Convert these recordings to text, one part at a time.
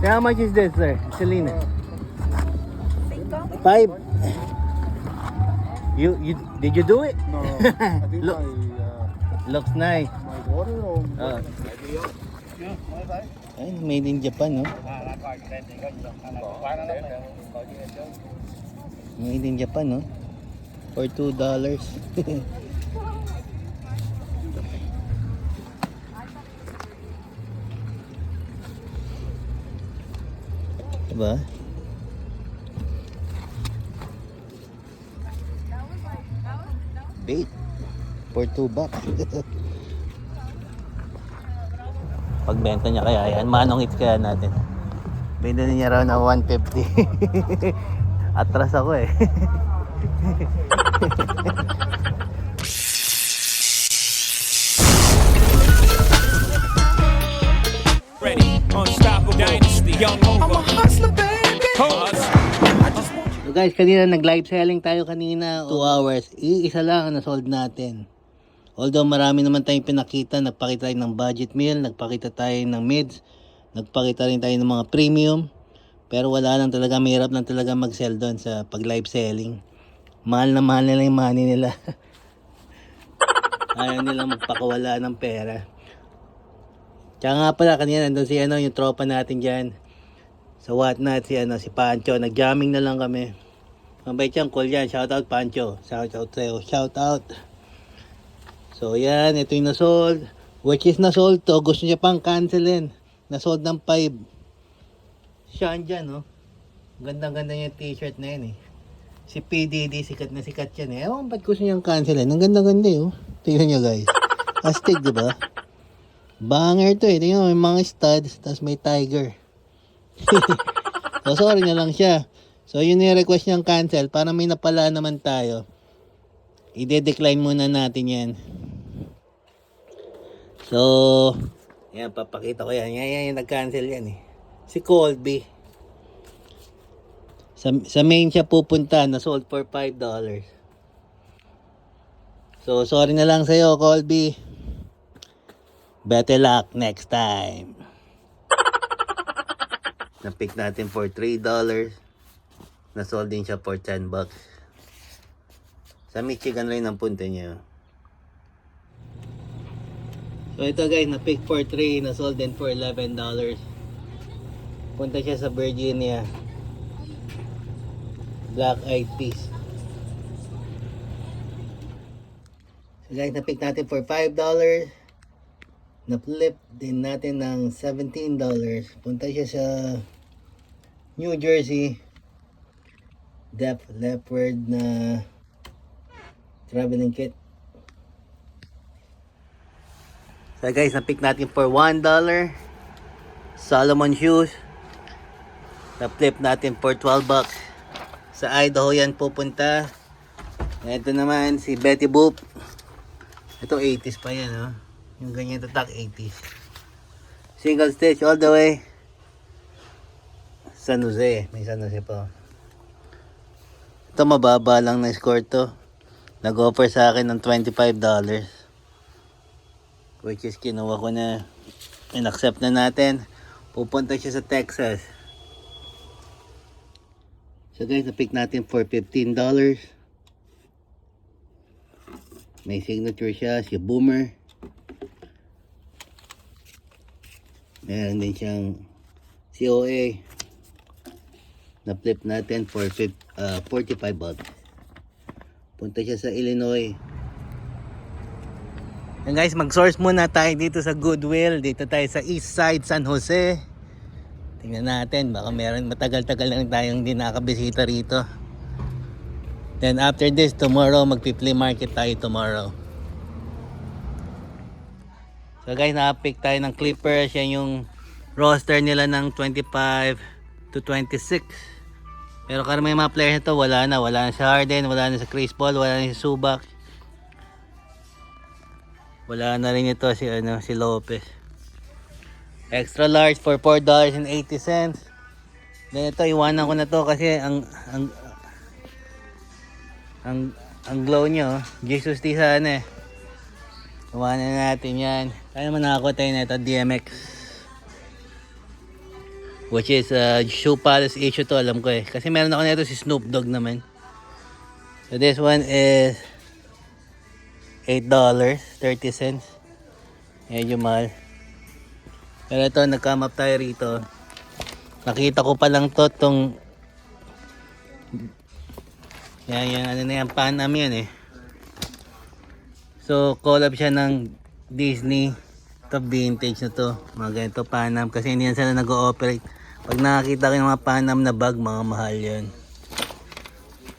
How much is this, sir? Selena? 5. Did you do it? No, I think Look. Looks nice. my daughter or Ay, made in Japan, no? Made in Japan, no? For $2. Diba? Bait for $2. Pagbenta niya kaya yan, manong it kaya natin. Benta niya raw na 150. Atras ako eh. Ready, unstoppable dynasty, young over. I'm a hustler, baby. So guys, kanina nag-live selling tayo kanina 2 hours. Iisa lang ang na-sold natin. Although marami naman tayong pinakita, nagpakita tayo ng budget meal, nagpakita tayo ng mids, nagpakita rin tayo ng mga premium. Pero wala lang talaga, mahirap lang talaga mag-sell doon sa pag-live selling. Mahal na mahal nila yung money nila. Ayaw nila magpakawala ng pera. Tsaka nga pala, kanina nandun si yung tropa natin dyan. Sa Whatnot, si Pancho, nag-jamming na lang kami. Mabait yan, cool yan. Shoutout Pancho. Shoutout sa'yo. Shoutout. So yan, ito yung nasold. Which is nasold to. Gusto niya pang cancelin. Nasold ng 5. Siya dyan, no? Ganda-ganda niya t-shirt na yan eh. Si PDD, sikat na sikat yan eh. Ewan, ba't gusto niyang cancelin? Ang ganda-ganda eh, oh. Tingnan niyo guys. Astig, diba? Banger to eh. Tingnan mo, may mga studs, tapos may tiger. So sorry na lang siya. So yun yung request niyang cancel. Para may napala naman tayo. I-decline muna natin yan. So, yan, papakita ko yan. Yan yung nag-cancel yan eh. Si Colby. Sa main siya pupunta. Na-sold for $5. So, sorry na lang sa'yo, Colby. Better luck next time. Na-pick natin for $3. Na-sold din siya for $10. Sa Michigan rin ang punta niya. So ito guys, na-pick for 3, na-sold din for $11. Punta siya sa Virginia. Black Eyed Peas. So guys, na-pick natin for $5. Na-flip din natin ng $17. Punta siya sa New Jersey. Def Leppard na traveling kit. So guys, na-pick natin for $1. Solomon shoes. Na-flip natin for $12. Sa Idaho yan pupunta. Ito naman si Betty Boop. Ito 80s pa yan, oh. Yung ganyan tatak 80s. Single stitch all the way. San Jose. May San Jose pa. Ito mababa lang na score to. Nag-offer sa akin ng $25. Which is kinuha ko na. In-accept na natin. Pupunta siya sa Texas. So guys, na-pick natin for $15. May signature siya. Si Boomer. Meron din siyang COA. Na-flip natin for $45. Punta siya sa Illinois. And guys, mag-source muna tayo dito sa Goodwill. Dito tayo sa East Side, San Jose. Tingnan natin, baka meron matagal-tagal lang tayong hindi nakabisita rito. Then after this, tomorrow, magpi-flea market tayo tomorrow. So guys, nakapick tayo ng Clippers. Yan yung roster nila ng 25 to 26. Pero karamihan mga players nito, wala na. Wala na si Harden, wala na si Chris Paul, wala na si Zubac. Wala na rin ito si Lopez. Extra large for $4.80. Then ito, iwanan ko na to kasi ang glow nyo, Jesus T sana eh. Iwanan natin yan. Kaya naman nakakuha tayo na ito, DMX. Which is Shoe Palace issue to, alam ko eh. Kasi meron ako nito si Snoop Dogg naman. So this one is $8.30. Medyo mahal. Pero ito, nag-come up tayo rito. Nakita ko pa lang to, tong yan, ano na yan, Pan-Am yan eh. So, collab siya ng Disney. Ito, vintage na to. Mga ganito, Pan-Am. Kasi hindi yan sila nag-ooperate. Pag nakakita ko ng mga Pan-Am na bag, mga mahal yun.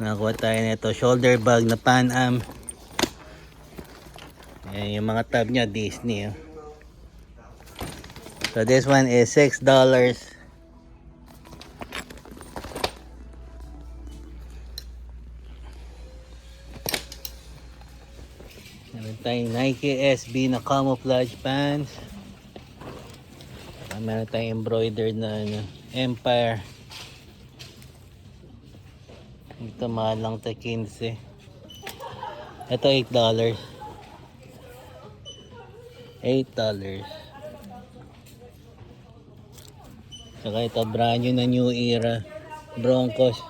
Nakakuha tayo nito. Shoulder bag na Pan-Am. Ayan, yung mga tab niya, Disney. Oh. So, this one is $6. Meron tayong Nike SB na camouflage pants. Meron tayong embroidered na Empire. Ito mahal lang ito, 15. Ito $8. $8. Saka ito brand new na New Era Broncos.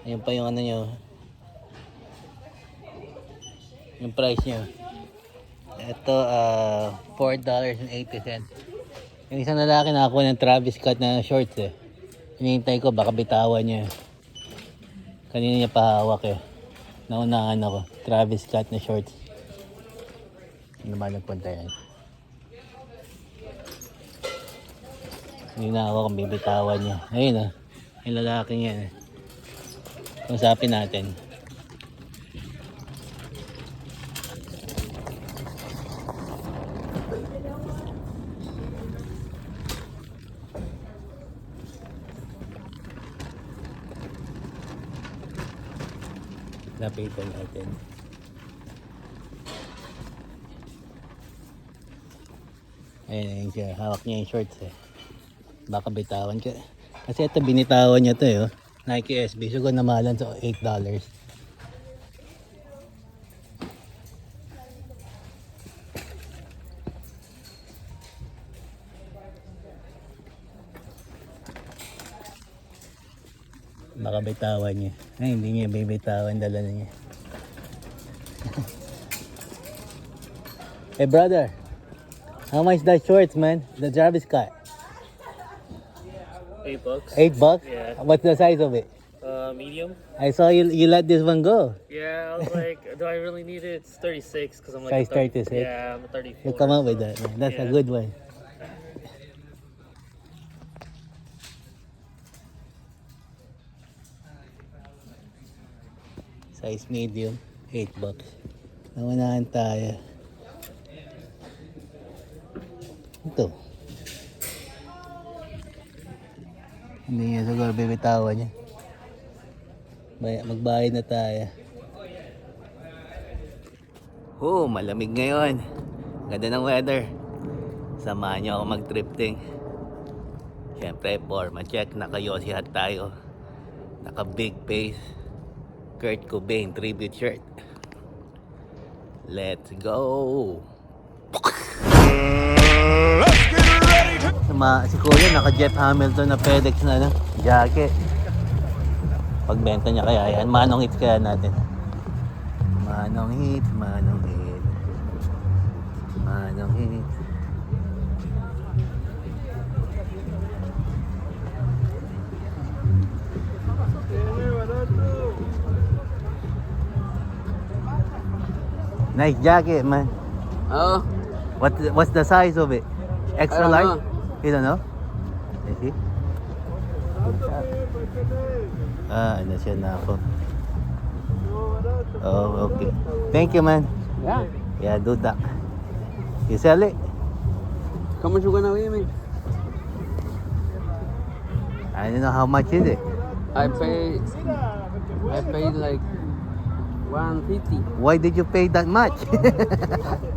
Ayan pa yung ano nyo, yung price nyo. Ito $4.80. Yung isang lalaki nakakuha ng Travis Scott na shorts eh. Hinihintay ko baka bitawan niya. Kanina niya pahawak eh. Naunahan ako. Travis Scott na shorts. Ano ba nagpunta yan? Hindi na ako kung bibitawan niya. Ayun ah. Yung lalaking yan eh. Usapin natin. Lapitan natin. Ayun siya. Hawak niya yung shorts eh. Baka bitawan ka. Kasi ito binitawan niya to eh. Oh. Nike SB. Siguro namalan sa $8. Baka bitawan niya. Ay, hindi niya bibitawan. Dala na niya. Hey brother, how much that shorts, man? The Travis Scott. $8. $8? Yeah. What's the size of it? Medium. I saw you let this one go. Yeah, I was like, do I really need it? It's 36 because I'm like Size a 30 36? Yeah, I'm a 34. You come up with that, man. That's a Yeah. good one. Size medium, $8. Naunahan tayo. Ito. Hindi niya siguro bibitawan niya. Magbayad na tayo. Malamig ngayon. Ganda ng weather. Samahan niyo ako mag-thrifting. Siyempre, forma check. Naka-Yossi hat tayo. Naka-big face. Kurt Cobain tribute shirt. Let's go! Si Kuya naka Jeff Hamilton na FedEx na jacket. Pagbenta niya kaya yan. Manong hits kaya natin. Manong hits, manong hits. Manong hits. Nice jacket, man. Oh, What's the size of it? Extra I don't large? know. You don't know? You see? Ano siya na ako. Oh, okay. Thank you, man. yeah. Yeah, do that. You sell it? How much you gonna give me? I don't know how much is it. I paid like 150. Why did you pay that much?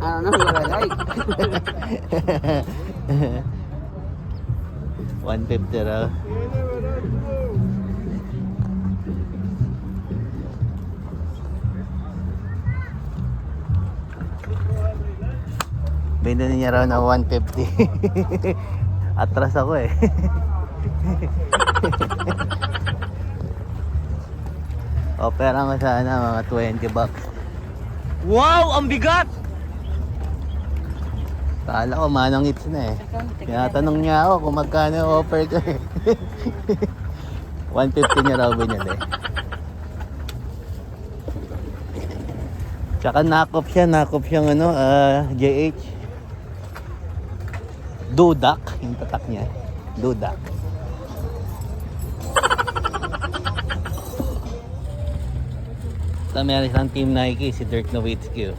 I don't know what I like. 150 raw. Binili niya raw na 150. Atras ako eh. O, pera ko sana mga $20. Wow! Ang bigat! Kala ko manang hits na eh. Tinatanong niya ako kung magkano yung offer ko eh. 150 niya raw binili. Tsaka knock-off siyang ano, JH. Dudak, yung tatak niya. Dudak. Ito meron isang team Nike, si Dirk Nowitzki.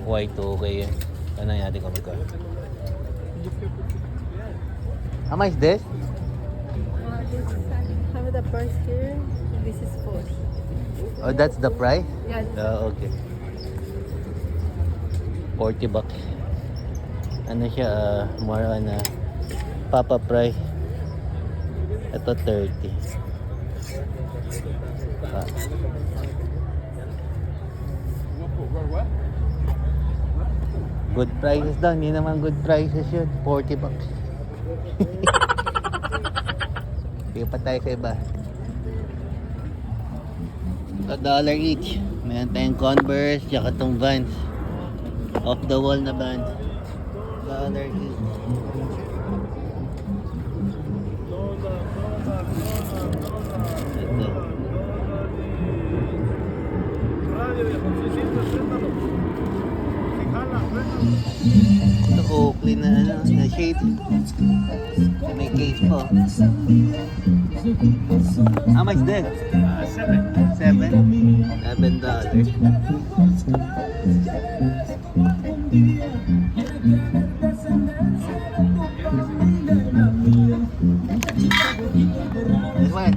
White okay yun. Ano natin kung magkano. How much is this? Have the price here. This is 4. Oh, that's the price? Yeah. Okay. $40. Ano siya, more on Papa price. Ito 30. Ah. Good prices daw, hindi naman good prices yun. $40. Sige pa tayo sa iba. $1 each. Meron tayong Converse, tsaka itong Vans. Off the wall na Vans. $1 each. Ito. Ito Oakley na ano, na shade. May case po. How much then? $7. This one.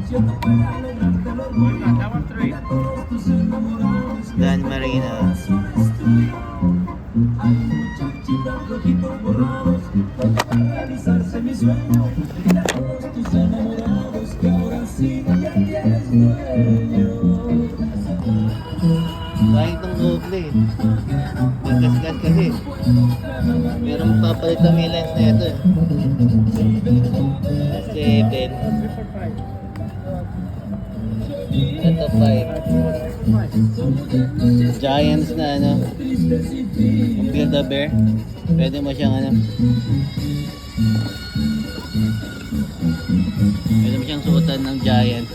That one 3. Dan Marino. Kahit itong Oakley. Magkasgas kasi. Meron papalit ang lens na ito. 7. Ito 5. Giants na ano. Yung Build-A-Bear. Pwede mo siyang ano. Pwede mo siyang suotan ng Giants.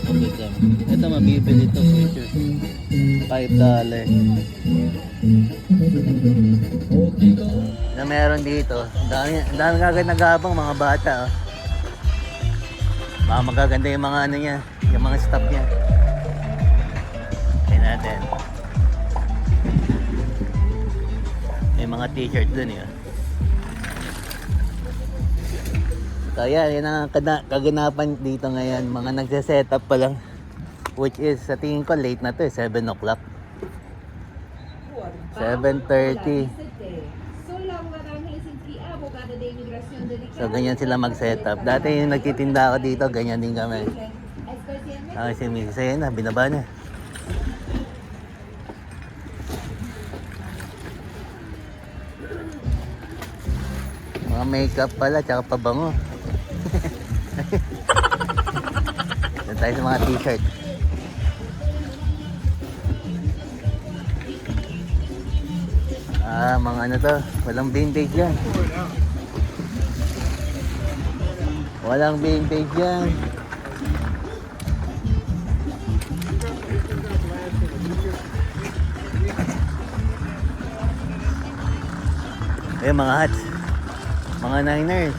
Ito mabibili ito for sure. $5. Na meron dito. Dami agad nagabang mga bata. Oh. Baka magaganda yung mga ano niya. Yung mga stock niya. Tingnan natin. May mga t-shirt dun yun. So yan ang kaganapan dito ngayon. Mga nagse-setup pa lang. Which is, sa tingin ko late na to 7 o'clock. 7:30. So ganyan sila mag-setup. Dati yung nagtitinda ako dito, ganyan din kami. Si Mrs. Ayan na, binaba na. Mga makeup pala, tsaka pabango. Doon tayo sa mga t-shirt. Mga ano to, walang vintage yan. Walang vintage yan. Ayun mga hats. Mga Niners.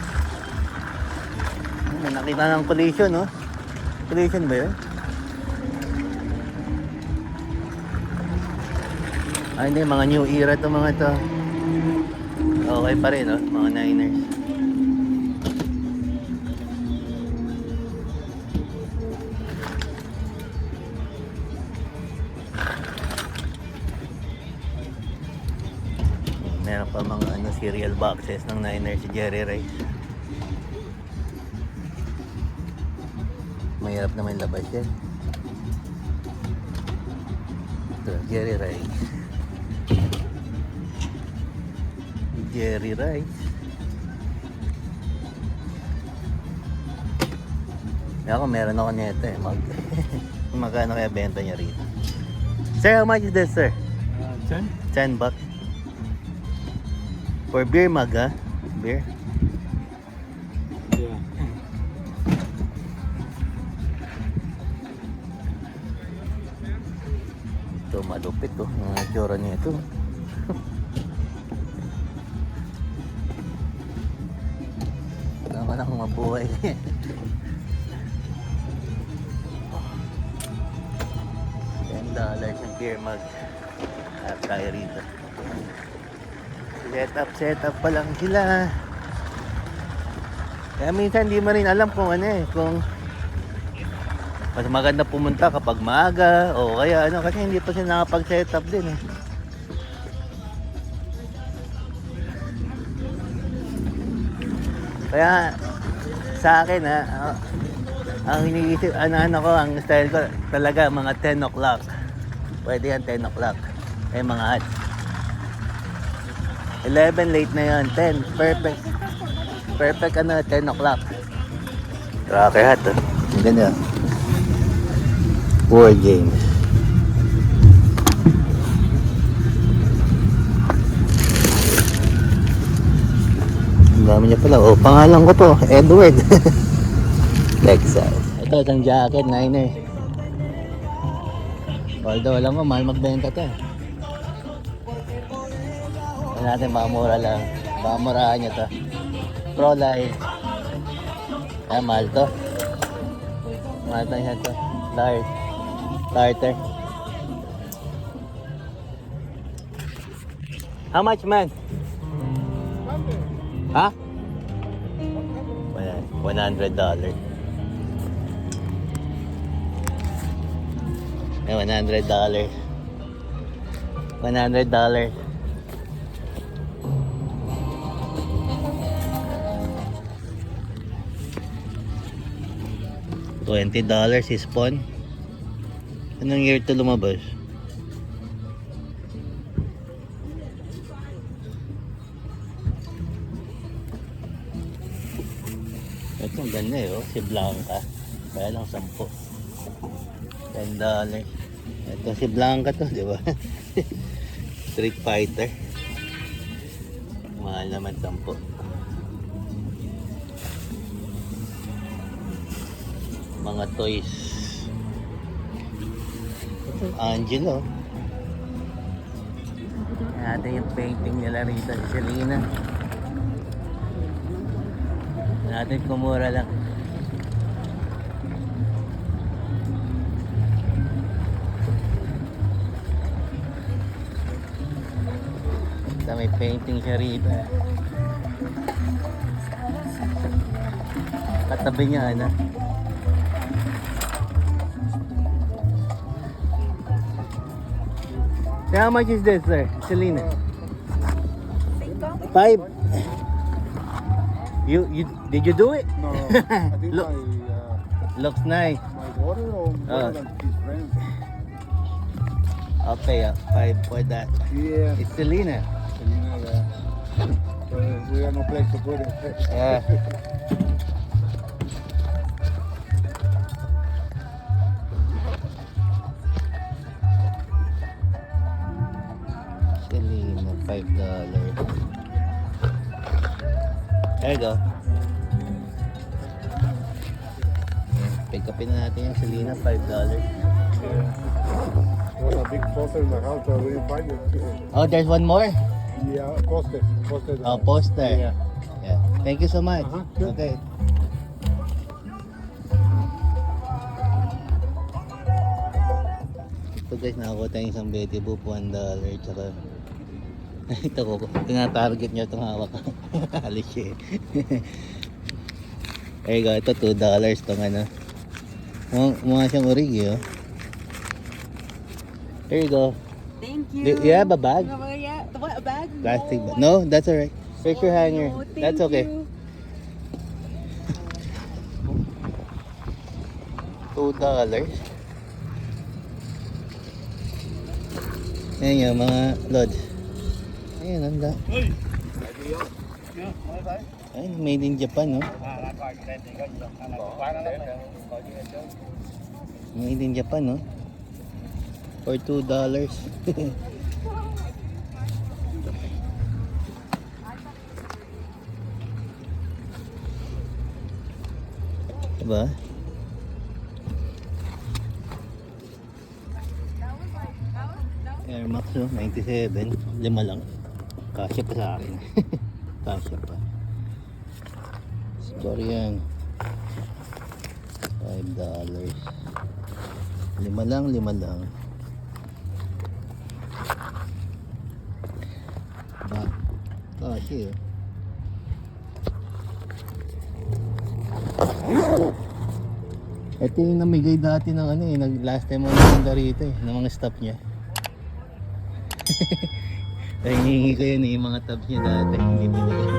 May nakita ng collision, no? Collision ba yun? Hindi, mga new era to mga to. Okay pa rin, no? Mga Niners. Meron pa mga cereal boxes ng Niners si Jerry Rice. Mahirap naman labas yan. Ito, Jerry Rice. Jerry Rice. Ako, meron ako nito eh. Magkano kaya benta niya rito? Sir, how much is this, sir? 10? 10 bucks. For beer mug, ha? Beer? Yeah. Ito, malupit to. Ang itsura niya ito. Naman akong mabuhay. $10 ang beer mug. At tayo rito. Set up pa lang sila. Kaya minsan di mo rin alam kung ano eh, kung mas maganda pumunta kapag maaga o kaya ano, kasi hindi pa sila nakapag-set up din eh. Kaya sa akin ha, ang iniisip, ano ko, ang style ko talaga mga 10 o'clock. Pwede yan 10 o'clock. Eh mga hats. 11 late na yan, 10 perfect. Perfect ano, 10 o'clock. Tracker hat oh. Ang ganda. Board games. Ang dami niya pala. Oh, pangalan ko to, Edward. Texas. Ito, isang jacket, 9 eh. Although, alam mo, mahal magbenta to. Tignan natin, baka mura lang. Baka murahan niya to. Pro Life. Ah, mahal to. Mahal to niya to. Starter. How much, man? Ha? $100. $100. $100. $20 is spawn. Anong year to lumabas? Ito ang ganda eh, oh. Si Blanca. Kaya lang 10. $10. Ito si Blanca to, di ba? Street Fighter. Mahal naman 10. Mga toys. Ito, Angelo. Natin yung painting nila rito si Selena. Natin kumura lang. Ito, may painting siya rito. Katabi niya ano. So how much is this, sir? Selena? 5. Did you do it? No, I think Look. Looks nice. my daughter or Oh. one of his friends. I'll pay 5 for that. Yeah, It's Selena. Selena, we have no place to put it. Yeah. Selena, $5. There you go. Pick upin na natin yung Selena, $5. There was a big poster in the house, but we didn't find it. Oh, there's one more? Yeah, poster. Oh, poster. Yeah. Yeah. Thank you so much. Sure. Okay. Ito guys, nakakuha tayong isang Betty Boop, $1. Tsaka ito ko, tinatarget niya itong hawak ko. Alis siya eh. There you go, ito $2 itong ano. Mukha siyang origi oh. There you go. Thank You have a bag? Yeah. What, a bag? Plastic bag? No, that's alright. Picture hanger. Oh, thank That's okay. you. $2. Ayan yung mga lods. Ayan, handa. Ay, made in Japan, no? Made in Japan, no? For $2. Diba? Air Max, no? 97. 5 lang. Kasya pa sa akin. Kasya pa. Score yan. $5. 5 lang, 5 lang. Ba? Kasya, ito yung namigay dati ng ano eh, last time ako nagpunta rito eh, ng mga staff niya. Kaya hinihingi ko yun eh, yung mga tabs niya dati, hindi binigay.